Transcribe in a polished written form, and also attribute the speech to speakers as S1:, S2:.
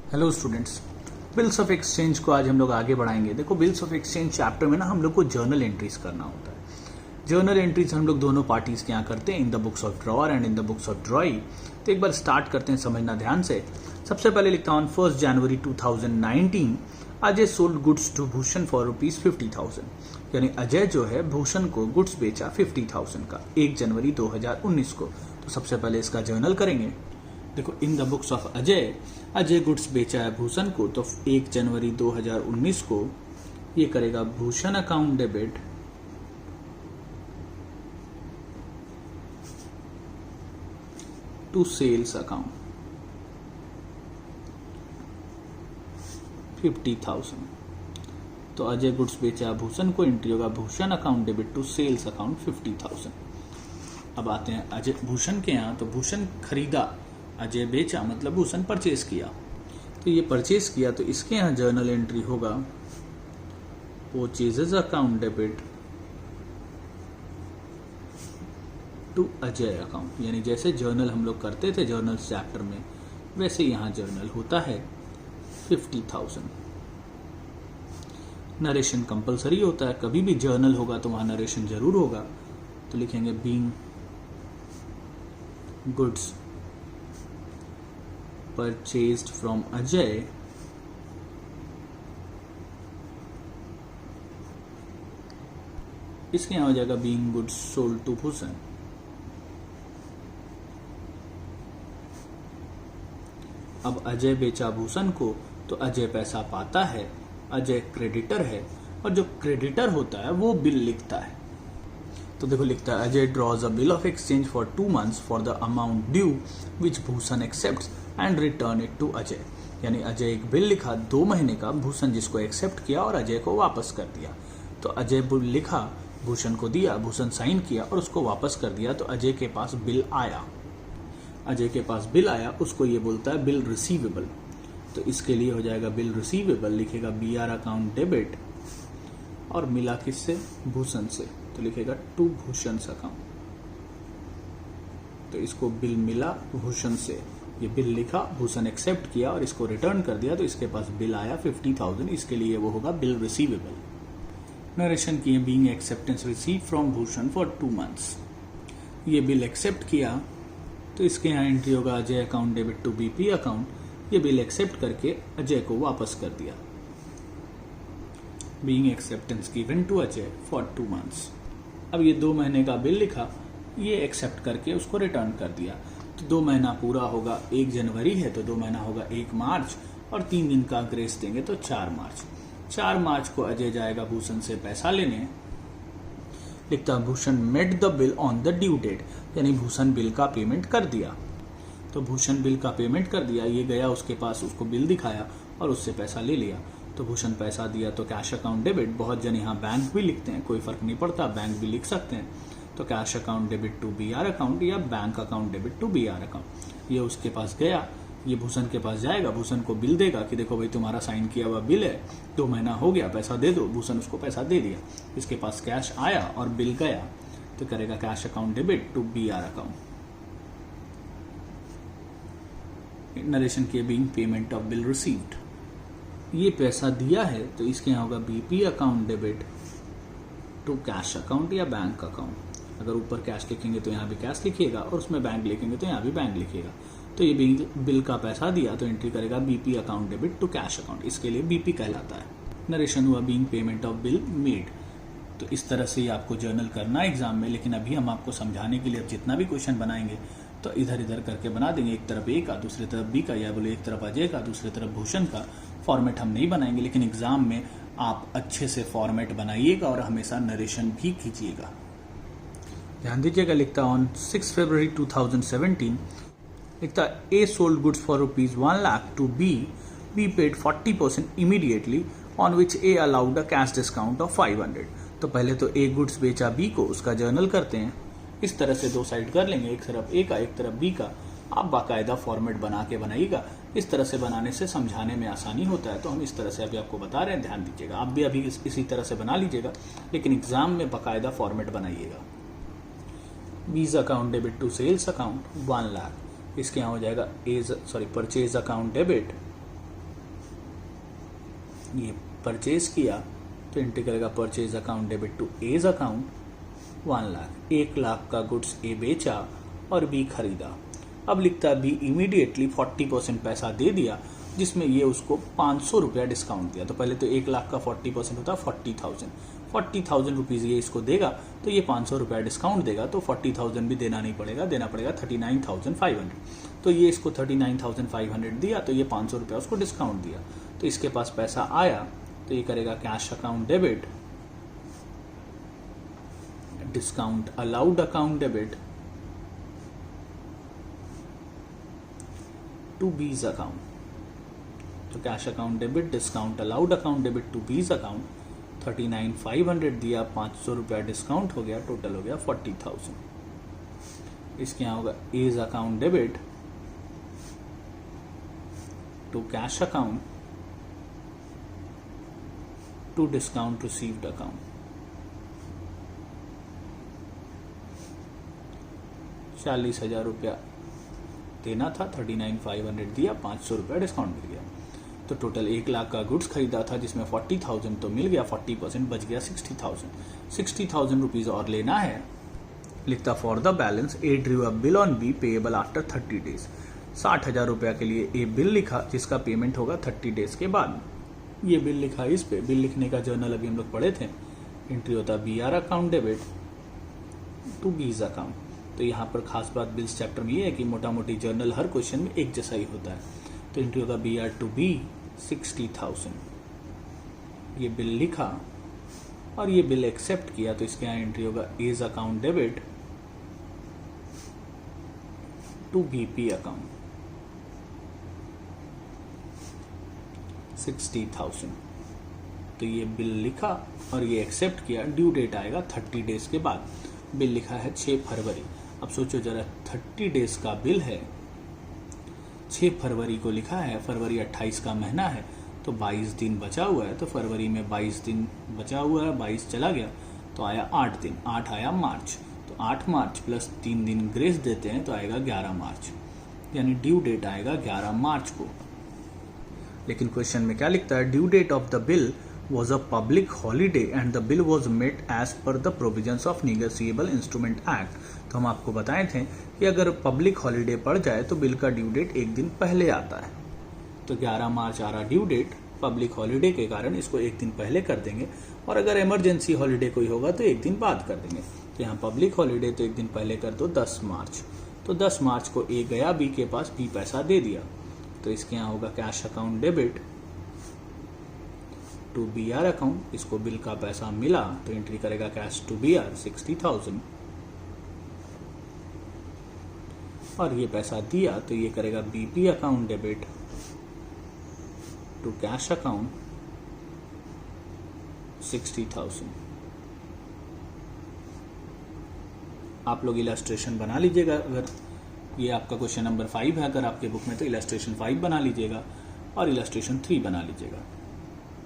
S1: Hello students, bills of exchange को आज हम लोग आगे बढ़ाएंगे। देखो, बिल्स ऑफ एक्सचेंज चैप्टर में ना हम लोग को जर्नल एंट्रीज करना होता है। जर्नल एंट्रीज हम लोग दोनों पार्टीज के यहाँ करते हैं, in the books of drawer and in the books of ड्रॉई। तो एक बार स्टार्ट करते हैं, समझना ध्यान से। सबसे पहले लिखता हूँ 1 January 2019 Ajay sold goods to Bhushan for ₹50,000। यानी अजय जो है भूषण को गुड्स बेचा 50,000 का 1 जनवरी 2019 को। तो सबसे पहले इसका जर्नल करेंगे। देखो, in the books of Ajay goods बेचा है भूषण को, तो 1 जनवरी 2019 को ये करेगा Bhushan account debit to sales account 50,000। तो अजय गुड्स बेचा भूषण को, एंट्री होगा Bhushan account debit to sales account 50,000। अब आते हैं अजय भूषण के यहाँ। तो भूषण खरीदा, अजय बेचा, मतलब भूषण परचेज किया। तो ये परचेज किया, तो इसके यहाँ जर्नल एंट्री होगा purchases account debit to Ajay account. यानी जैसे जर्नल हम लोग करते थे जर्नल चैप्टर में, वैसे यहाँ जर्नल होता है 50,000। नरेशन कंपलसरी होता है, कभी भी जर्नल होगा तो वहां नरेशन जरूर होगा। तो लिखेंगे being goods purchased from Ajay इसके यहां हो जाएगा being goods sold to Bhushan. अब अजय बेचा भूषण को, तो अजय पैसा पाता है, अजय क्रेडिटर है, और जो क्रेडिटर होता है वो बिल लिखता है। तो देखो लिखता है Ajay draws a bill of exchange for 2 months for the amount due which Bhushan accepts and return it to Ajay. यानी अजय एक बिल लिखा 2 महीने का, भूषण जिसको एक्सेप्ट किया और अजय को वापस कर दिया। तो अजय बिल लिखा, भूषण को दिया, भूषण साइन किया और उसको वापस कर दिया। तो अजय के पास बिल आया, अजय के पास बिल आया, उसको ये बोलता है बिल रिसीवेबल। तो इसके लिए हो जाएगा बिल रिसीवेबल, लिखेगा BR अकाउंट डेबिट, और मिला किससे? भूषण से, तो लिखेगा टू भूषण अकाउंट। तो इसको बिल मिला भूषण से, ये बिल लिखा, भूषण एक्सेप्ट किया और इसको रिटर्न कर दिया, तो इसके पास बिल आया 50,000। इसके लिए वो होगा बिल रिसीवेबल। नरेशन किए being acceptance receive from Bhushan for 2 months। ये बिल एक्सेप्ट किया, तो इसके यहाँ एंट्री होगा Ajay account debit to BP account. ये बिल एक्सेप्ट करके अजय को वापस कर दिया, being acceptance given to Ajay for 2 months। अब ये 2 महीने का बिल लिखा, ये एक्सेप्ट करके उसको रिटर्न कर दिया। तो 2 महीना पूरा होगा, 1 जनवरी है तो 2 महीना होगा 1 मार्च, और 3 दिन का ग्रेस देंगे तो 4 मार्च। 4 मार्च को अजय जाएगा भूषण से पैसा लेने। लिखता Bhushan made the bill on the due date, यानी भूषण बिल का पेमेंट कर दिया। तो भूषण बिल का पेमेंट कर दिया, ये गया उसके पास, उसको बिल दिखाया और उससे पैसा ले लिया। तो भूषण पैसा दिया, तो कैश अकाउंट डेबिट। बहुत जन यहाँ बैंक भी लिखते हैं, कोई फर्क नहीं पड़ता, बैंक भी लिख सकते हैं। तो cash account debit to BR account या bank account debit to BR account. ये उसके पास गया, ये भूषण के पास जाएगा, भूषण को बिल देगा कि देखो भाई तुम्हारा साइन किया हुआ बिल है, 2 महीना हो गया, पैसा दे दो। भूषण उसको पैसा दे दिया, इसके पास कैश आया और बिल गया, तो करेगा cash account debit to BR account. Narration के being payment of bill received. ये पैसा दिया है, तो इसके यहाँ होगा BP account debit to cash account या बैंक अकाउंट। अगर ऊपर कैश लिखेंगे तो यहाँ भी कैश लिखिएगा, और उसमें बैंक लिखेंगे तो यहाँ भी बैंक लिखिएगा। तो ये बिल का पैसा दिया, तो एंट्री करेगा BP account debit to cash account. इसके लिए BP कहलाता है। नरेशन हुआ being payment of bill made. तो इस तरह से ही आपको जर्नल करना है एग्जाम में, लेकिन अभी हम आपको समझाने के लिए अब जितना भी क्वेश्चन बनाएंगे तो इधर इधर करके बना देंगे। एक तरफ A का, दूसरी तरफ B का, या बोले एक तरफ अजय का, दूसरी तरफ भूषण का। फॉर्मेट हम नहीं बनाएंगे, लेकिन एग्जाम में आप अच्छे से फॉर्मेट बनाइएगा और हमेशा नरेशन भी कीजिएगा। ध्यान दीजिएगा, लिखता ऑन 6 February 2017 लिखता A sold goods for ₹1 lakh to B paid 40% immediately on which A allowed a cash discount of 500। तो पहले तो A गुड्स बेचा B को, उसका जर्नल करते हैं। इस तरह से 2 साइड कर लेंगे, एक तरफ A का एक तरफ B का। आप बाकायदा फॉर्मेट बना के बनाइएगा, इस तरह से बनाने से समझाने में आसानी होता है। तो हम इस तरह से अभी आपको बता रहे हैं, ध्यान दीजिएगा। आप भी अभी इसी तरह से बना लीजिएगा, लेकिन एग्जाम में बाकायदा फॉर्मेट बनाइएगा। B's account debit to sales account 1 lakh. इसके यहाँ हो जाएगा परचेज अकाउंट डेबिट ये परचेज किया तो एंट्री करेगा purchase account debit to A's account 1 lakh, 1 lakh का गुड्स ए बेचा और बी खरीदा। अब लिखता है बी इमीडिएटली 40% पैसा दे दिया, जिसमें ये उसको 500 रुपया डिस्काउंट दिया। तो पहले तो 1 लाख का 40% होता है 40,000 रुपीज़ ये इसको देगा, तो ये 500 रुपया डिस्काउंट देगा, तो 40,000 भी देना नहीं पड़ेगा, देना पड़ेगा 39,500। तो ये इसको 39,500 दिया, तो ये 500 रुपया उसको डिस्काउंट दिया। तो इसके पास पैसा आया तो ये करेगा cash account debit, discount allowed account debit to बीज अकाउंट। तो cash account debit, discount allowed account debit to बीज अकाउंट, 39,500 दिया, 500 रुपया डिस्काउंट हो गया, टोटल हो गया 40,000। इसके यहाँ होगा A's account debit to cash account to discount received account. 40,000 रुपया देना था, 39,500 दिया, 500 रुपया डिस्काउंट मिल गया। तो टोटल 1 लाख का गुड्स खरीदा था, जिसमें 40,000 तो मिल गया, 40% बच गया 60,000 रुपीज और लेना है। लिखता for the balance A drew a bill on B payable after 30 days. 60,000 रुपया के लिए ए बिल लिखा, जिसका पेमेंट होगा 30 डेज के बाद। ये बिल लिखा, इस पे बिल लिखने का जर्नल अभी हम लोग पढ़े थे। एंट्री होता B R account debit to बीज अकाउंट। तो यहाँ पर खास बात बिल्स चैप्टर में ये है कि मोटा मोटी जर्नल हर क्वेश्चन में एक जैसा ही होता है। तो एंट्री होगा बी आर टू बी 60,000। ये बिल लिखा और ये बिल एक्सेप्ट किया, तो इसके यहाँ एंट्री होगा A's account debit to BP account 60,000। तो ये बिल लिखा और ये एक्सेप्ट किया, ड्यू डेट आएगा 30 डेज के बाद। बिल लिखा है 6 फरवरी। अब सोचो जरा, 30 डेज का बिल है, 6 फरवरी को लिखा है, फरवरी 28 का महीना है, तो 22 दिन बचा हुआ है। तो फरवरी में 22 दिन बचा हुआ है, 22 चला गया तो आया 8 दिन, 8 आया मार्च। तो 8 मार्च प्लस 3 दिन ग्रेस देते हैं तो आएगा 11 मार्च, यानी ड्यू डेट आएगा 11 मार्च को। लेकिन क्वेश्चन में क्या लिखता है, due date of the bill was a public holiday and the bill was met as per the provisions of Negotiable Instrument Act। तो हम आपको बताए थे कि अगर पब्लिक हॉलीडे पड़ जाए तो बिल का ड्यू डेट एक दिन पहले आता है। तो 11 मार्च आ रहा ड्यू डेट, पब्लिक हॉलीडे के कारण इसको एक दिन पहले कर देंगे, और अगर इमरजेंसी हॉलीडे कोई होगा तो एक दिन बाद कर देंगे। तो यहाँ पब्लिक हॉलीडे तो एक दिन पहले कर दो, 10 मार्च। तो 10 मार्च को ए गया बी के पास, बी पैसा दे दिया। तो इसके यहाँ होगा cash account debit to B R account. इसको बिल का पैसा मिला तो एंट्री करेगा कैश टू बी आर 60,000, और ये पैसा दिया तो ये करेगा BP account debit to cash account 60,000। आप लोग इलस्ट्रेशन बना लीजिएगा, अगर ये आपका क्वेश्चन नंबर 5 है अगर आपके बुक में, तो इलस्ट्रेशन 5 बना लीजिएगा और इलस्ट्रेशन 3 बना लीजिएगा।